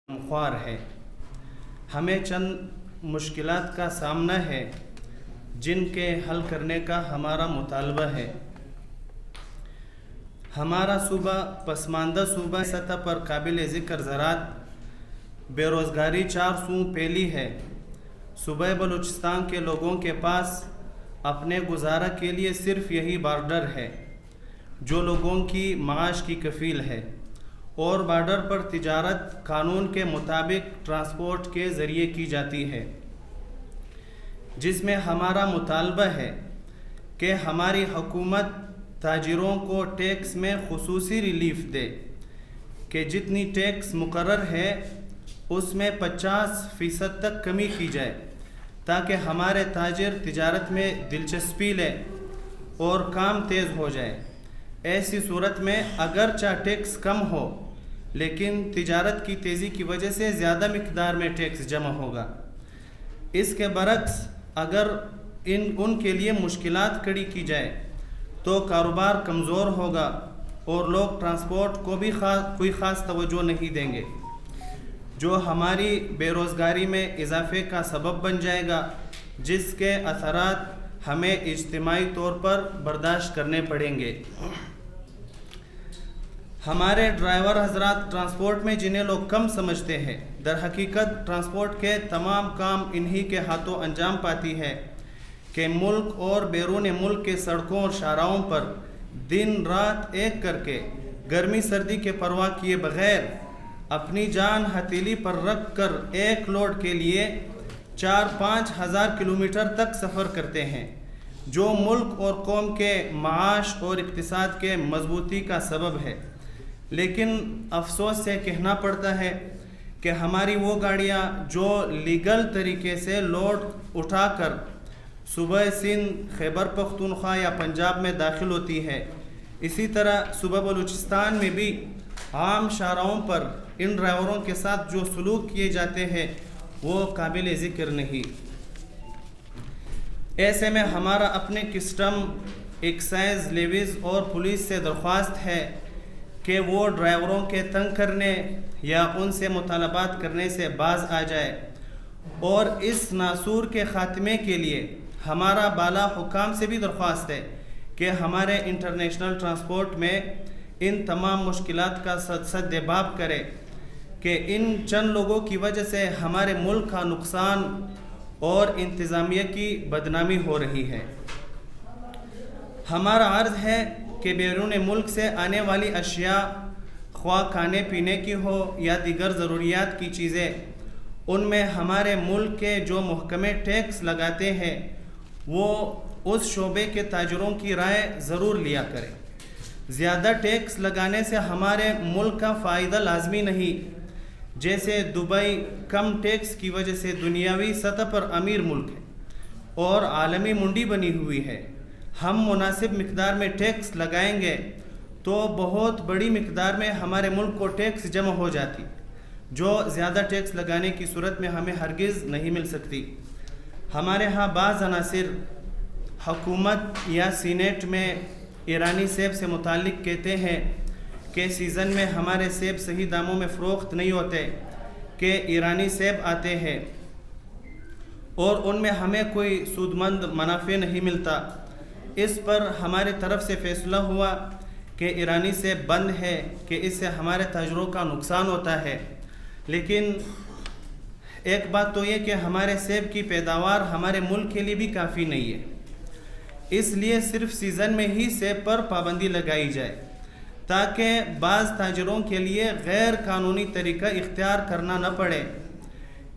خوار ہے۔ ہمیں چند مشکلات کا سامنا ہے جن کے حل کرنے کا ہمارا مطالبہ ہے۔ ہمارا صوبہ پسماندہ صوبہ سطح پر قابل ذکر زراعت بے روزگاری 4 سو پھیلی ہے۔ صوبہ بلوچستان کے لوگوں کے پاس اپنے گزارا کے لیے صرف یہی بارڈر ہے جو لوگوں کی معاش کی کفیل ہے، اور بارڈر پر تجارت قانون کے مطابق ٹرانسپورٹ کے ذریعے کی جاتی ہے، جس میں ہمارا مطالبہ ہے کہ ہماری حکومت تاجروں کو ٹیکس میں خصوصی ریلیف دے کہ جتنی ٹیکس مقرر ہے اس میں 50% تک کمی کی جائے تاکہ ہمارے تاجر تجارت میں دلچسپی لے اور کام تیز ہو جائے۔ ایسی صورت میں اگرچہ ٹیکس کم ہو لیکن تجارت کی تیزی کی وجہ سے زیادہ مقدار میں ٹیکس جمع ہوگا۔ اس کے برعکس اگر ان کے لیے مشکلات کھڑی کی جائے تو کاروبار کمزور ہوگا اور لوگ ٹرانسپورٹ کو بھی کوئی خاص توجہ نہیں دیں گے، جو ہماری بے روزگاری میں اضافے کا سبب بن جائے گا، جس کے اثرات ہمیں اجتماعی طور پر برداشت کرنے پڑیں گے۔ ہمارے ڈرائیور حضرات ٹرانسپورٹ میں جنہیں لوگ کم سمجھتے ہیں، در حقیقت ٹرانسپورٹ کے تمام کام انہی کے ہاتھوں انجام پاتی ہے کہ ملک اور بیرون ملک کے سڑکوں اور شاہراہوں پر دن رات ایک کر کے گرمی سردی کے پرواہ کیے بغیر اپنی جان ہتھیلی پر رکھ کر ایک لوڈ کے لیے 4-5 ہزار کلومیٹر تک سفر کرتے ہیں، جو ملک اور قوم کے معاش اور اقتصاد کے مضبوطی کا سبب ہے۔ لیکن افسوس سے کہنا پڑتا ہے کہ ہماری وہ گاڑیاں جو لیگل طریقے سے لوڈ اٹھا کر صوبہ سندھ، خیبر پختونخوا یا پنجاب میں داخل ہوتی ہے، اسی طرح صوبہ بلوچستان میں بھی عام شاہراہوں پر ان ڈرائیوروں کے ساتھ جو سلوک کیے جاتے ہیں وہ قابل ذکر نہیں۔ ایسے میں ہمارا اپنے کسٹم، ایکسائز، لیویز اور پولیس سے درخواست ہے کہ وہ ڈرائیوروں کے تنگ کرنے یا ان سے مطالبات کرنے سے باز آ جائے، اور اس ناسور کے خاتمے کے لیے ہمارا بالا حکام سے بھی درخواست ہے کہ ہمارے انٹرنیشنل ٹرانسپورٹ میں ان تمام مشکلات کا سدباب کرے کہ ان چند لوگوں کی وجہ سے ہمارے ملک کا نقصان اور انتظامیہ کی بدنامی ہو رہی ہے۔ ہمارا عرض ہے کہ بیرون ملک سے آنے والی اشیاء، خواہ کھانے پینے کی ہو یا دیگر ضروریات کی چیزیں، ان میں ہمارے ملک کے جو محکمے ٹیکس لگاتے ہیں وہ اس شعبے کے تاجروں کی رائے ضرور لیا کریں۔ زیادہ ٹیکس لگانے سے ہمارے ملک کا فائدہ لازمی نہیں۔ جیسے دبئی کم ٹیکس کی وجہ سے دنیاوی سطح پر امیر ملک ہے اور عالمی منڈی بنی ہوئی ہے، ہم مناسب مقدار میں ٹیکس لگائیں گے تو بہت بڑی مقدار میں ہمارے ملک کو ٹیکس جمع ہو جاتی، جو زیادہ ٹیکس لگانے کی صورت میں ہمیں ہرگز نہیں مل سکتی۔ ہمارے ہاں بعض عناصر حکومت یا سینیٹ میں ایرانی سیب سے متعلق کہتے ہیں کہ سیزن میں ہمارے سیب صحیح داموں میں فروخت نہیں ہوتے، کہ ایرانی سیب آتے ہیں اور ان میں ہمیں کوئی سودمند منافع نہیں ملتا۔ اس پر ہماری طرف سے فیصلہ ہوا کہ ایرانی سیب بند ہے کہ اس سے ہمارے تاجروں کا نقصان ہوتا ہے، لیکن ایک بات تو یہ کہ ہمارے سیب کی پیداوار ہمارے ملک کے لیے بھی کافی نہیں ہے، اس لیے صرف سیزن میں ہی سیب پر پابندی لگائی جائے تاکہ بعض تاجروں کے لیے غیر قانونی طریقہ اختیار کرنا نہ پڑے۔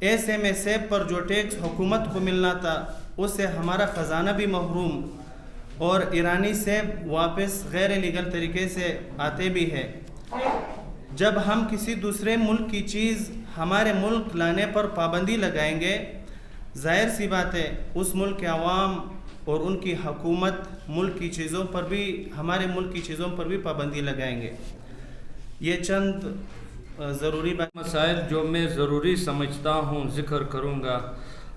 ایسے میں سیب پر جو ٹیکس حکومت کو ملنا تھا اس سے ہمارا خزانہ بھی محروم، اور ایرانی سیب واپس غیر لیگل طریقے سے آتے بھی ہے۔ جب ہم کسی دوسرے ملک کی چیز ہمارے ملک لانے پر پابندی لگائیں گے، ظاہر سی بات ہے اس ملک کے عوام اور ان کی حکومت ملک کی چیزوں پر بھی، ہمارے ملک کی چیزوں پر بھی پابندی لگائیں گے۔ یہ چند ضروری مسائل جو میں ضروری سمجھتا ہوں ذکر کروں گا۔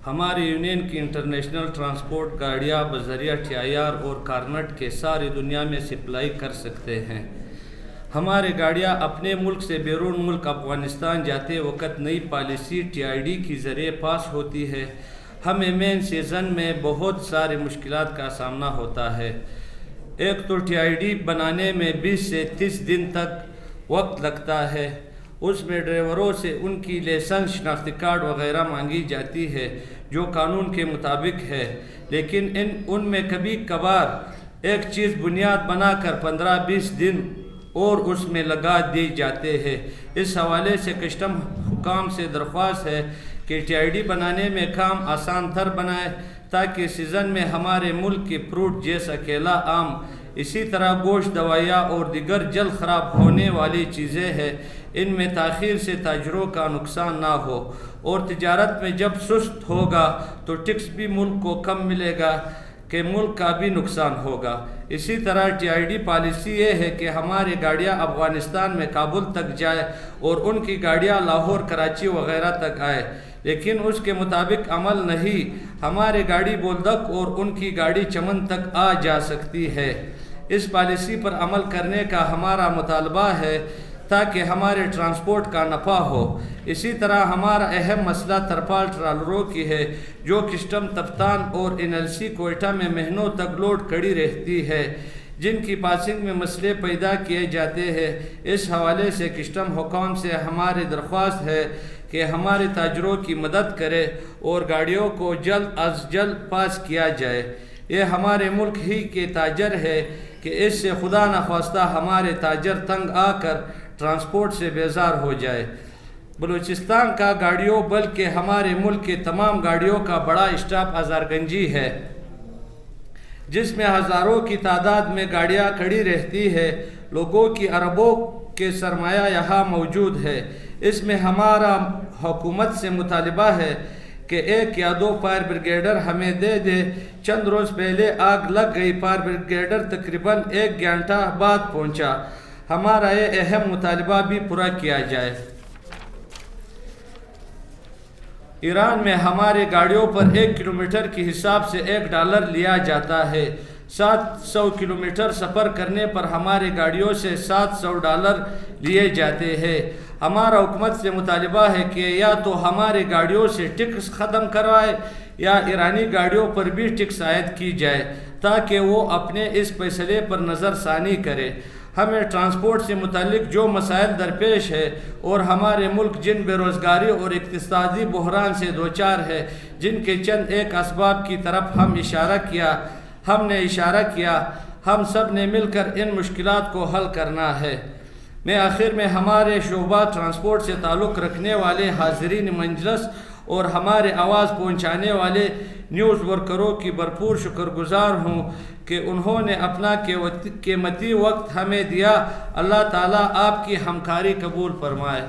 ہماری یونین کی انٹرنیشنل ٹرانسپورٹ گاڑیاں بذریعہ ٹی آئی آر اور کارنٹ کے ساری دنیا میں سپلائی کر سکتے ہیں۔ ہمارے گاڑیاں اپنے ملک سے بیرون ملک افغانستان جاتے وقت نئی پالیسی TID کے ذریعے پاس ہوتی ہے۔ ہمیں مین سیزن میں بہت ساری مشکلات کا سامنا ہوتا ہے۔ ایک تو TID بنانے میں 20 سے 30 دن تک وقت لگتا ہے۔ اس میں ڈرائیوروں سے ان کی لائسنس، شناختی کارڈ وغیرہ مانگی جاتی ہے جو قانون کے مطابق ہے، لیکن ان میں کبھی کبھار ایک چیز بنیاد بنا کر 15-20 دن اور اس میں لگا دی جاتے ہیں۔ اس حوالے سے کسٹم حکام سے درخواست ہے کہ TID بنانے میں کام آسان تر بنائے تاکہ سیزن میں ہمارے ملک کے فروٹ جیسا کیلا، آم، اسی طرح گوشت، دوائیاں اور دیگر جلد خراب ہونے والی چیزیں ہیں، ان میں تاخیر سے تاجروں کا نقصان نہ ہو، اور تجارت میں جب سست ہوگا تو ٹیکس بھی ملک کو کم ملے گا کہ ملک کا بھی نقصان ہوگا۔ اسی طرح TID پالیسی یہ ہے کہ ہماری گاڑیاں افغانستان میں کابل تک جائے اور ان کی گاڑیاں لاہور، کراچی وغیرہ تک آئے، لیکن اس کے مطابق عمل نہیں۔ ہماری گاڑی بولدک اور ان کی گاڑی چمن تک آ جا سکتی ہے۔ اس پالیسی پر عمل کرنے کا ہمارا مطالبہ ہے تاکہ ہمارے ٹرانسپورٹ کا نفع ہو۔ اسی طرح ہمارا اہم مسئلہ ترپال ٹرالروں کی ہے جو کسٹم تفتان اور NLC کوئٹہ میں مہینوں تک لوڈ کڑی رہتی ہے، جن کی پاسنگ میں مسئلے پیدا کیے جاتے ہیں۔ اس حوالے سے کسٹم حکام سے ہماری درخواست ہے کہ ہمارے تاجروں کی مدد کرے اور گاڑیوں کو جلد از جلد پاس کیا جائے۔ یہ ہمارے ملک ہی کے تاجر ہے کہ اس سے خدا نخواستہ ہمارے تاجر تنگ آ کر ٹرانسپورٹ سے بیزار ہو جائے۔ بلوچستان کا گاڑیوں بلکہ ہمارے ملک کے تمام گاڑیوں کا بڑا اسٹاپ ہزارگنجی ہے، جس میں ہزاروں کی تعداد میں گاڑیاں کھڑی رہتی ہے۔ لوگوں کی اربوں کے سرمایہ یہاں موجود ہے۔ اس میں ہمارا حکومت سے مطالبہ ہے کہ 1 یا 2 فائر بریگیڈر ہمیں دے دے۔ چند روز پہلے آگ لگ گئی، فائر بریگیڈر تقریباً 1 گھنٹہ بعد پہنچا۔ ہمارا یہ اہم مطالبہ بھی پورا کیا جائے۔ ایران میں ہماری گاڑیوں پر 1 کلومیٹر کے حساب سے $1 لیا جاتا ہے۔ 700 کلومیٹر سفر کرنے پر ہماری گاڑیوں سے $700 لیے جاتے ہیں۔ ہمارا حکومت سے مطالبہ ہے کہ یا تو ہماری گاڑیوں سے ٹیکس ختم کروائے یا ایرانی گاڑیوں پر بھی ٹیکس عائد کی جائے تاکہ وہ اپنے اس فیصلے پر نظر ثانی کرے۔ ہمیں ٹرانسپورٹ سے متعلق جو مسائل درپیش ہے اور ہمارے ملک جن بے روزگاری اور اقتصادی بحران سے دوچار ہے، جن کے چند ایک اسباب کی طرف ہم نے اشارہ کیا، ہم سب نے مل کر ان مشکلات کو حل کرنا ہے۔ میں آخر میں ہمارے شعبہ ٹرانسپورٹ سے تعلق رکھنے والے حاضرین مجلس اور ہمارے آواز پہنچانے والے نیوز ورکروں کی بھرپور شکر گزار ہوں کہ انہوں نے اپنا قیمتی وقت ہمیں دیا۔ اللہ تعالیٰ آپ کی ہمکاری قبول فرمائے۔